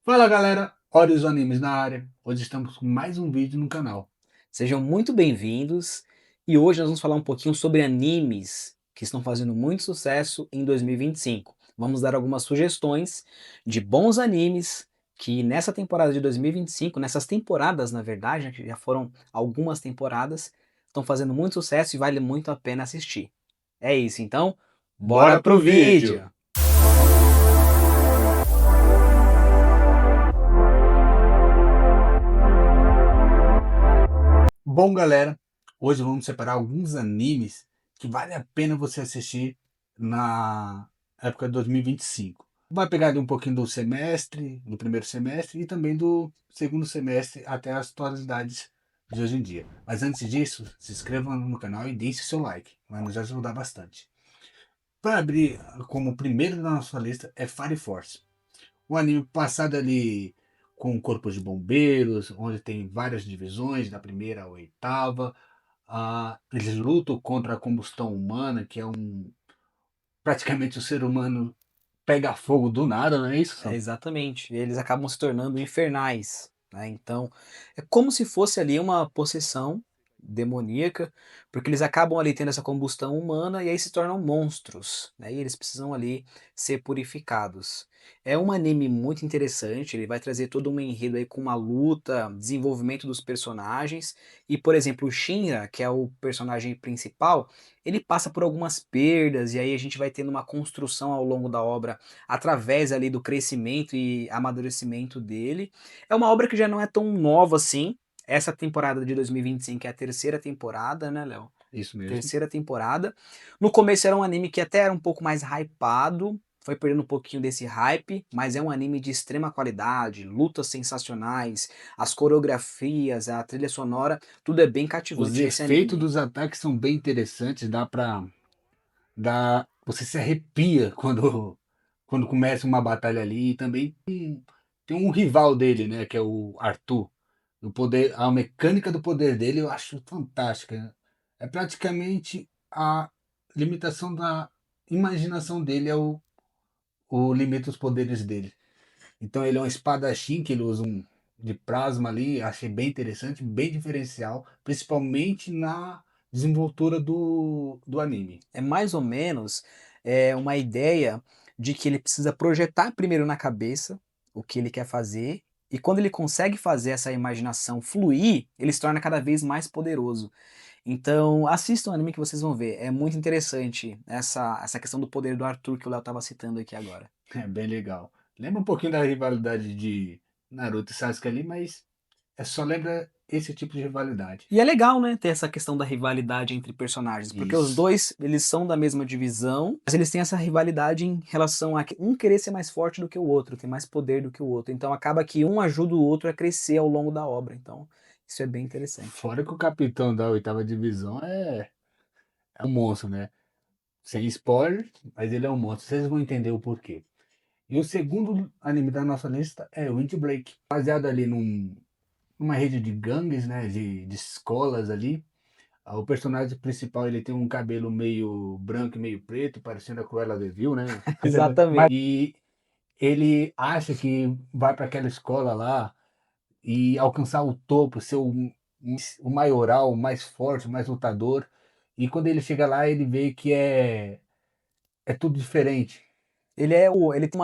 Fala galera, olha os animes na área. Hoje estamos com mais um vídeo no canal. Sejam muito bem-vindos e hoje nós vamos falar um pouquinho sobre animes que estão fazendo muito sucesso em 2025. Vamos dar algumas sugestões de bons animes que nessa temporada de 2025, nessas temporadas na verdade, né, que já foram algumas temporadas, estão fazendo muito sucesso e vale muito a pena assistir. É isso, então, bora Bora pro pro vídeo! vídeo! Bom galera, hoje vamos separar alguns animes que vale a pena você assistir na época de 2025. Vai pegar ali um pouquinho do semestre, do primeiro semestre e também do segundo semestre até as atualidades de hoje em dia. Mas antes disso, se inscreva no canal e deixe seu like, vai nos ajudar bastante. Para abrir como primeiro da nossa lista é Fire Force. Um anime passado ali com corpos de bombeiros, onde tem várias divisões, da primeira à oitava. Eles lutam contra a combustão humana, que é praticamente o ser humano pega fogo do nada, não é isso, É, Sam? exatamente. Eles acabam se tornando infernais, né, então, é como se fosse ali uma possessão demoníaca, porque eles acabam ali tendo essa combustão humana e aí se tornam monstros, né, e eles precisam ali ser purificados. É um anime muito interessante, ele vai trazer todo um enredo aí com uma luta, desenvolvimento dos personagens e, por exemplo, o Shinra, que é o personagem principal, ele passa por algumas perdas e aí a gente vai tendo uma construção ao longo da obra através ali do crescimento e amadurecimento dele. É uma obra que já não é tão nova assim. Essa temporada de 2025 é a terceira temporada, né, Léo? Isso mesmo. Terceira temporada. No começo era um anime que até era um pouco mais hypado, foi perdendo um pouquinho desse hype, mas é um anime de extrema qualidade, lutas sensacionais, as coreografias, a trilha sonora, tudo é bem Os cativante esse efeitos anime. dos ataques são bem interessantes, você se arrepia quando começa uma batalha ali. E também tem um rival dele, né, que é o Arthur. O poder, a mecânica do poder dele eu acho fantástica. É praticamente a limitação da imaginação dele o limite dos poderes dele. Então ele é um espadachim que ele usa de plasma ali, achei bem interessante, bem diferencial, principalmente na desenvoltura do anime. É mais ou menos uma ideia de que ele precisa projetar primeiro na cabeça o que ele quer fazer, e quando ele consegue fazer essa imaginação fluir, ele se torna cada vez mais poderoso. Então, assistam o anime que vocês vão ver. É muito interessante essa questão do poder do Arthur que o Léo estava citando aqui agora. É bem legal. Lembra um pouquinho da rivalidade de Naruto e Sasuke ali, mas só lembra esse tipo de rivalidade. E é legal, né, ter essa questão da rivalidade entre personagens, porque os Isso. dois, eles são da mesma divisão, mas eles têm essa rivalidade em relação a um querer ser mais forte do que o outro, ter mais poder do que o outro. Então acaba que um ajuda o outro a crescer ao longo da obra. Então, isso é bem interessante. Fora que o capitão da oitava divisão é um monstro, né? Sem spoiler, mas ele é um monstro. Vocês vão entender o porquê. E o segundo anime da nossa lista é Winter Break, baseado ali numa rede de gangues, né? De escolas ali. O personagem principal ele tem um cabelo meio branco e meio preto, parecendo a Cruella de Vil, né? Exatamente. E ele acha que vai para aquela escola lá e alcançar o topo, ser o maioral, o mais forte, o mais lutador. E quando ele chega lá, ele vê que é tudo diferente. Ele tem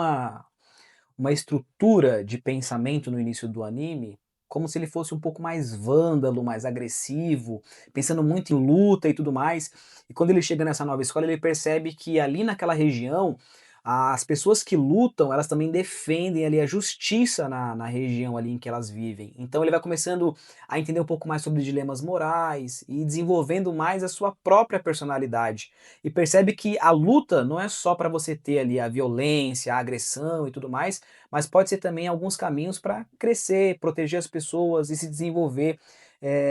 uma estrutura de pensamento no início do anime, como se ele fosse um pouco mais vândalo, mais agressivo, pensando muito em luta e tudo mais. E quando ele chega nessa nova escola, ele percebe que ali naquela região, as pessoas que lutam, elas também defendem ali a justiça na região ali em que elas vivem. Então ele vai começando a entender um pouco mais sobre dilemas morais e desenvolvendo mais a sua própria personalidade. E percebe que a luta não é só para você ter ali a violência, a agressão e tudo mais, mas pode ser também alguns caminhos para crescer, proteger as pessoas e se desenvolver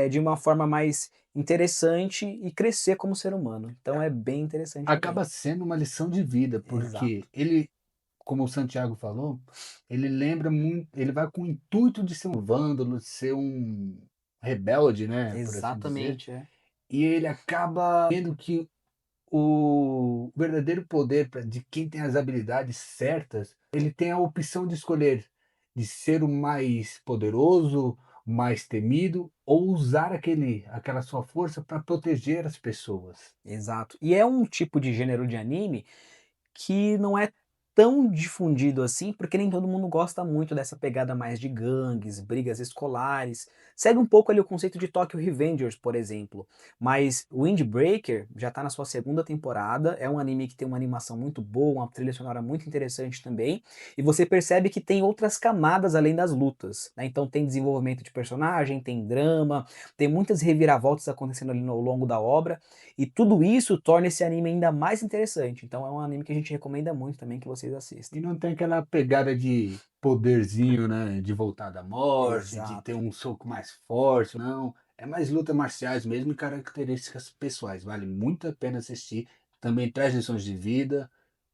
de uma forma mais interessante e crescer como ser humano. Então é bem interessante Acaba também. sendo uma lição de vida, porque Exato. ele, como o Santiago falou, ele lembra muito, ele vai com o intuito de ser um vândalo, de ser um rebelde, né, por assim dizer, Exatamente, é. e ele acaba vendo que o verdadeiro poder de quem tem as habilidades certas, ele tem a opção de escolher. de ser o mais poderoso, o mais temido, ou usar aquela sua força para proteger as pessoas. Exato. E é um tipo de gênero de anime que não é tão difundido assim, porque nem todo mundo gosta muito dessa pegada mais de gangues, brigas escolares. Segue um pouco ali o conceito de Tokyo Revengers, por exemplo. Mas Windbreaker já tá na sua segunda temporada, é um anime que tem uma animação muito boa, uma trilha sonora muito interessante também, e você percebe que tem outras camadas além das lutas, né? Então tem desenvolvimento de personagem, tem drama, tem muitas reviravoltas acontecendo ali ao longo da obra, e tudo isso torna esse anime ainda mais interessante. Então é um anime que a gente recomenda muito também que vocês assistam. E não tem aquela pegada de poderzinho, né, de voltar da morte, de ter Exato. um soco mais forte, não. É mais lutas marciais mesmo e características pessoais. Vale muito a pena assistir. Também traz lições de vida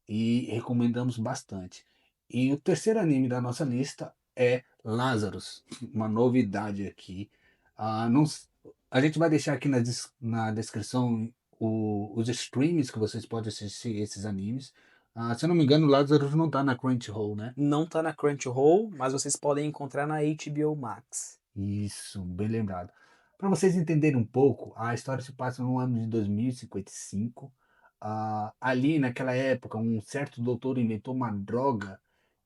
e recomendamos bastante. E o terceiro anime da nossa lista é Lazarus, uma novidade aqui. Não a gente vai deixar aqui na descrição os streams que vocês podem assistir esses animes. Se eu não me engano, Lazarus não tá na Crunchyroll, né? Não tá na Crunchyroll, mas vocês podem encontrar na HBO Max. Isso, bem lembrado. Para vocês entenderem um pouco, a história se passa no ano de 2055. Ali, naquela época, um certo doutor inventou uma droga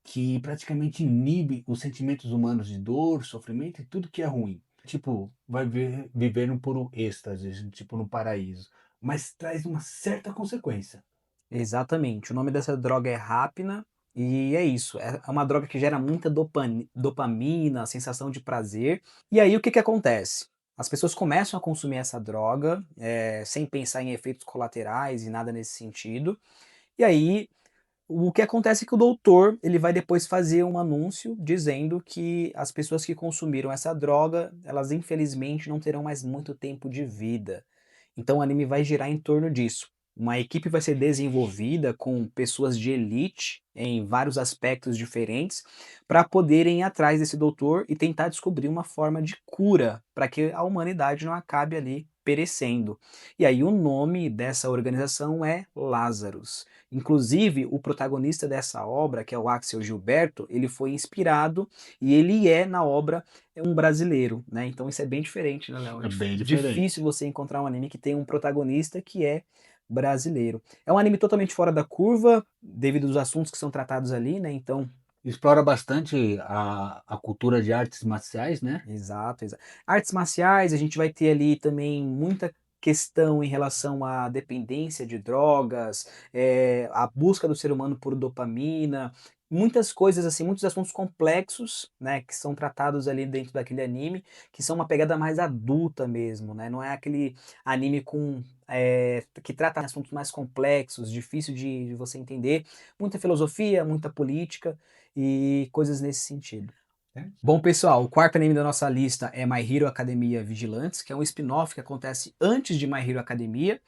que praticamente inibe os sentimentos humanos de dor, sofrimento e tudo que é ruim. Tipo, viver num puro êxtase, tipo no paraíso. Mas traz uma certa consequência. Exatamente. O nome dessa droga é Rapina e é isso. É uma droga que gera muita dopamina, sensação de prazer. E aí o que que acontece? As pessoas começam a consumir essa droga, sem pensar em efeitos colaterais e nada nesse sentido. E aí o que acontece é que o doutor, ele vai depois fazer um anúncio dizendo que as pessoas que consumiram essa droga, elas infelizmente não terão mais muito tempo de vida. Então o anime vai girar em torno disso. Uma equipe vai ser desenvolvida com pessoas de elite em vários aspectos diferentes para poderem ir atrás desse doutor e tentar descobrir uma forma de cura para que a humanidade não acabe ali perecendo. E aí o nome dessa organização é Lazarus. Inclusive, o protagonista dessa obra, que é o Axel Gilberto, ele foi inspirado e ele é, na obra, um brasileiro, né? Então isso é bem diferente, né, Léo? É É bem diferente. difícil você encontrar um anime que tem um protagonista que é brasileiro. É um anime totalmente fora da curva, devido aos assuntos que são tratados ali, né? Então, Explora bastante a cultura de artes marciais, né? exato, artes marciais, a gente vai ter ali também muita questão em relação à dependência de drogas, a busca do ser humano por dopamina, muitas coisas assim, muitos assuntos complexos, né, que são tratados ali dentro daquele anime, que são uma pegada mais adulta mesmo, né, não é aquele anime que trata assuntos mais complexos, difícil de você entender, muita filosofia, muita política e coisas nesse sentido. É. Bom, pessoal, o quarto anime da nossa lista é My Hero Academia Vigilantes, que é um spin-off que acontece antes de My Hero Academia,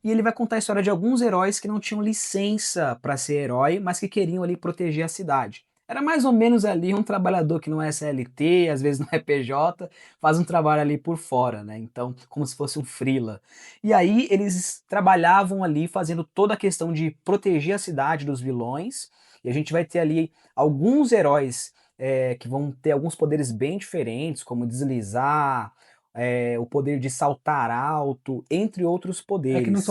e ele vai contar a história de alguns heróis que não tinham licença para ser herói, mas que queriam ali proteger a cidade. Era mais ou menos ali um trabalhador que não é CLT, às vezes não é PJ, faz um trabalho ali por fora, né? Então, como se fosse um freela. E aí eles trabalhavam ali fazendo toda a questão de proteger a cidade dos vilões, e a gente vai ter ali alguns heróis que vão ter alguns poderes bem diferentes, como deslizar, o poder de saltar alto, entre outros É que poderes.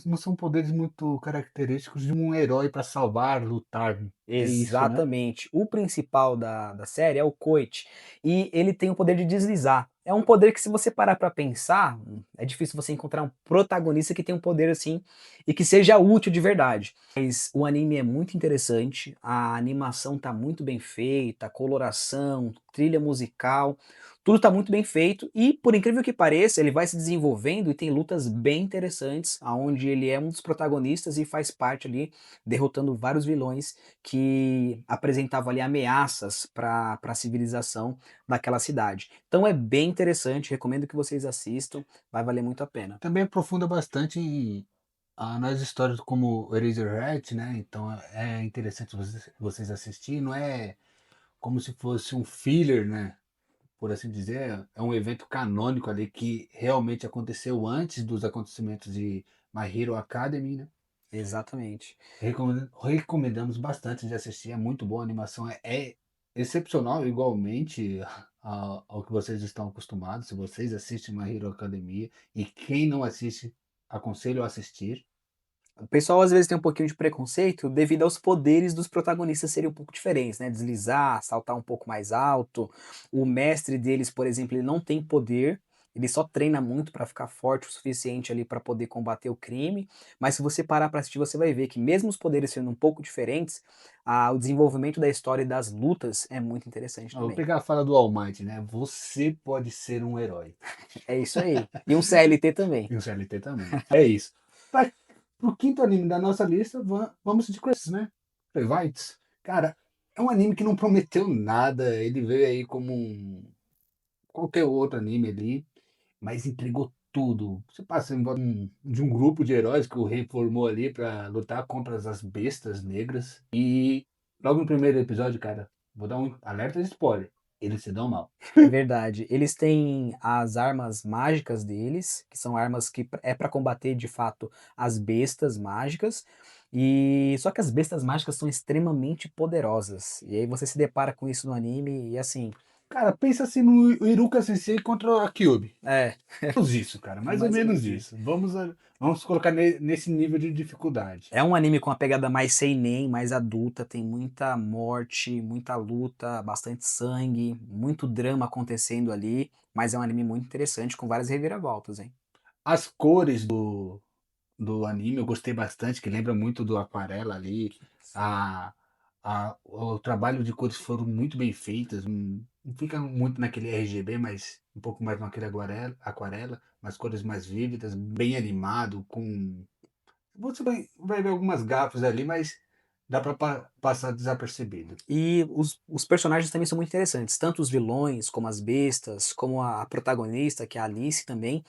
não são poderes muito característicos de um herói para salvar, lutar. É isso, né? Exatamente. O principal da série é o Koichi, e ele tem o poder de deslizar. É um poder que, se você parar pra pensar, é difícil você encontrar um protagonista que tenha um poder assim e que seja útil de verdade. Mas o anime é muito interessante, a animação tá muito bem feita, a coloração, trilha musical, tudo tá muito bem feito e, por incrível que pareça, ele vai se desenvolvendo e tem lutas bem interessantes, aonde ele é um dos protagonistas e faz parte ali, derrotando vários vilões que apresentavam ali ameaças para a civilização daquela cidade. Então é bem interessante, recomendo que vocês assistam, vai valer muito a pena. Também aprofunda bastante nas histórias como Eraserhead, né? Então é interessante vocês assistirem. Não é como se fosse um filler, né? Por assim dizer. É um evento canônico ali que realmente aconteceu antes dos acontecimentos de My Hero Academy, né? Exatamente. Recomendamos bastante de assistir. É muito boa a animação. É excepcional igualmente ao que vocês estão acostumados, se vocês assistem My Hero Academia, e quem não assiste, aconselho a assistir. O pessoal às vezes tem um pouquinho de preconceito devido aos poderes dos protagonistas serem um pouco diferentes, né? Deslizar, saltar um pouco mais alto. O mestre deles, por exemplo, ele não tem poder, ele só treina muito para ficar forte o suficiente ali para poder combater o crime. Mas se você parar para assistir, você vai ver que mesmo os poderes sendo um pouco diferentes, o desenvolvimento da história e das lutas é muito interessante Eu vou também. pegar a fala do All Might, né? Você pode ser um herói. É isso aí. E um CLT também. E o CLT também. É isso. Para o quinto anime da nossa lista, vamos de Chris, né? Levites. Cara, é um anime que não prometeu nada. Ele veio aí como qualquer outro anime ali, mas entregou tudo. Você passa em volta de um grupo de heróis que o rei formou ali para lutar contra as bestas negras. E logo no primeiro episódio, cara, vou dar um alerta de spoiler. Eles se dão mal. É verdade. Eles têm as armas mágicas deles, que são armas que é para combater de fato as bestas mágicas. E só que as bestas mágicas são extremamente poderosas. E aí você se depara com isso no anime e assim, Cara, pensa assim no Iruka Sensei contra a Kyuubi. é, Menos isso, cara, é mais ou mais ou menos menos isso. isso. Vamos colocar nesse nível de dificuldade. É um anime com uma pegada mais seinen, mais adulta, tem muita morte, muita luta, bastante sangue, muito drama acontecendo ali, mas é um anime muito interessante com várias reviravoltas, hein? As cores do anime eu gostei bastante, que lembra muito do Aquarela ali. A, o trabalho de cores foram muito bem feitas. Não fica muito naquele RGB, mas um pouco mais naquele aquarela, mas cores mais vívidas, bem animado, com. Você vai ver algumas gafas ali, mas dá para passar desapercebido. E os personagens também são muito interessantes, tanto os vilões, como as bestas, como a protagonista, que é a Alice também,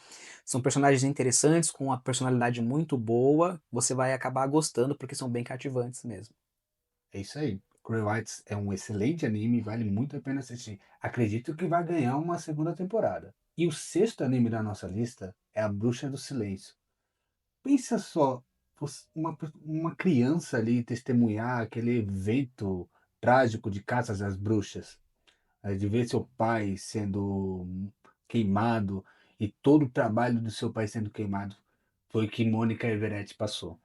são personagens interessantes, com uma personalidade muito boa, você vai acabar gostando porque são bem cativantes mesmo. É isso aí. Grey Whites é um excelente anime, vale muito a pena assistir. Acredito que vai ganhar uma segunda temporada. E o sexto anime da nossa lista é A Bruxa do Silêncio. Pensa só, uma criança ali testemunhar aquele evento trágico de caças às bruxas, de ver seu pai sendo queimado e todo o trabalho do seu pai sendo queimado. Foi o que Mônica Everett passou.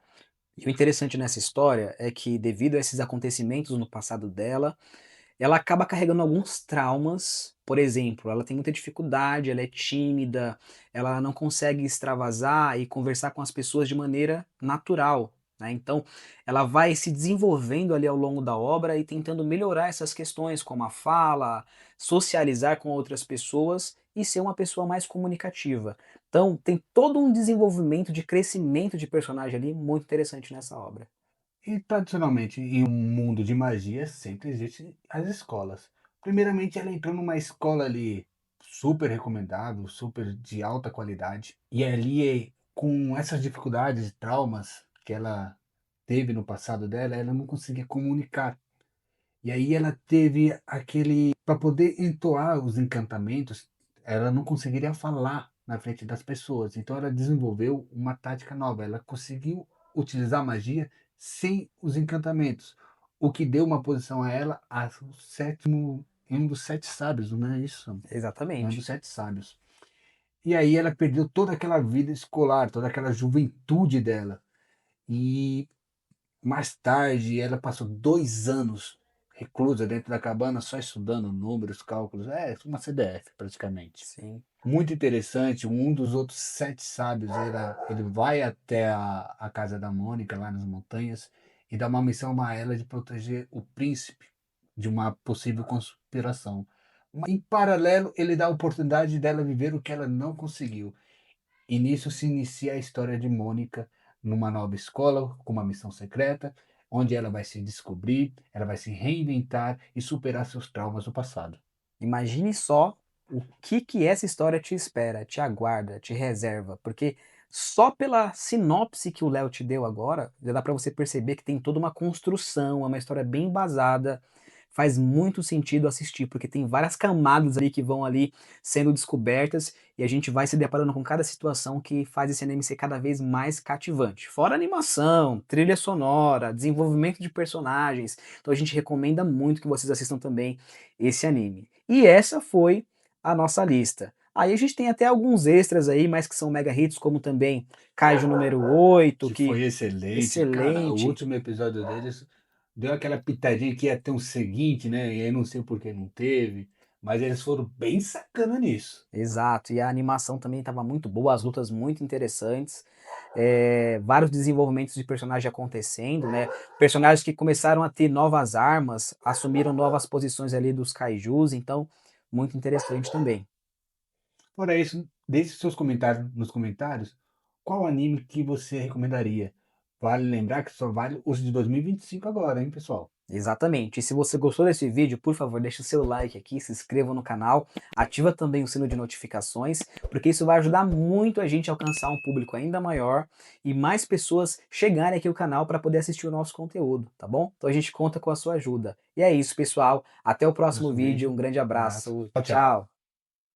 E o interessante nessa história é que, devido a esses acontecimentos no passado dela, ela acaba carregando alguns traumas. Por exemplo, ela tem muita dificuldade, ela é tímida, ela não consegue extravasar e conversar com as pessoas de maneira natural, né. Então, ela vai se desenvolvendo ali ao longo da obra e tentando melhorar essas questões, como a fala, socializar com outras pessoas e ser uma pessoa mais comunicativa. Então, tem todo um desenvolvimento de crescimento de personagem ali muito interessante nessa obra. E tradicionalmente, em um mundo de magia, sempre existem as escolas. Primeiramente, ela entrou numa escola ali super recomendável, super de alta qualidade. E ali, com essas dificuldades e traumas que ela teve no passado dela, ela não conseguia comunicar. E aí ela teve aquele. Para poder entoar os encantamentos, ela não conseguiria falar na frente das pessoas. Então ela desenvolveu uma tática nova. Ela conseguiu utilizar a magia sem os encantamentos. O que deu uma posição a ela a sétimo, em um dos sete sábios, não é isso? É um dos Exatamente. sete sábios. E aí ela perdeu toda aquela vida escolar, toda aquela juventude dela. E mais tarde, ela passou 2 anos reclusa dentro da cabana, só estudando números, cálculos. É, uma CDF, praticamente. Sim. Muito interessante. Um dos outros sete sábios, ele vai até a casa da Mônica, lá nas montanhas, e dá uma missão a ela de proteger o príncipe de uma possível conspiração. Em paralelo, ele dá a oportunidade dela viver o que ela não conseguiu. E nisso se inicia a história de Mônica numa nova escola, com uma missão secreta, onde ela vai se descobrir, ela vai se reinventar e superar seus traumas do passado. Imagine só o que essa história te espera, te aguarda, te reserva, porque só pela sinopse que o Léo te deu agora, já dá pra você perceber que tem toda uma construção, é uma história bem embasada. faz muito sentido assistir, porque tem várias camadas ali que vão ali sendo descobertas e a gente vai se deparando com cada situação que faz esse anime ser cada vez mais cativante. Fora animação, trilha sonora, desenvolvimento de personagens, então a gente recomenda muito que vocês assistam também esse anime. E essa foi a nossa lista. Aí a gente tem até alguns extras aí, mas que são mega hits, como também Kaiju número 8, Que que foi excelente. Cara, o excelente. último episódio deles deu aquela pitadinha que ia ter um seguinte, né? E aí não sei por que não teve. Mas eles foram bem sacana nisso. Exato, e a animação também estava muito boa, as lutas muito interessantes, vários desenvolvimentos de personagem acontecendo, né? Personagens que começaram a ter novas armas, assumiram novas posições ali dos kaijus, então muito interessante também. Fora isso, deixe seus comentários nos comentários qual anime que você recomendaria. Vale lembrar que só vale os de 2025 agora, hein, pessoal? Exatamente. E se você gostou desse vídeo, por favor, deixe o seu like aqui, se inscreva no canal, ativa também o sino de notificações, porque isso vai ajudar muito a gente a alcançar um público ainda maior e mais pessoas chegarem aqui ao canal para poder assistir o nosso conteúdo, tá bom? Então a gente conta com a sua ajuda. E é isso, pessoal. Até o próximo Nosso vídeo. vídeo. Um grande Abraço. abraço. Tchau, tchau. Tchau.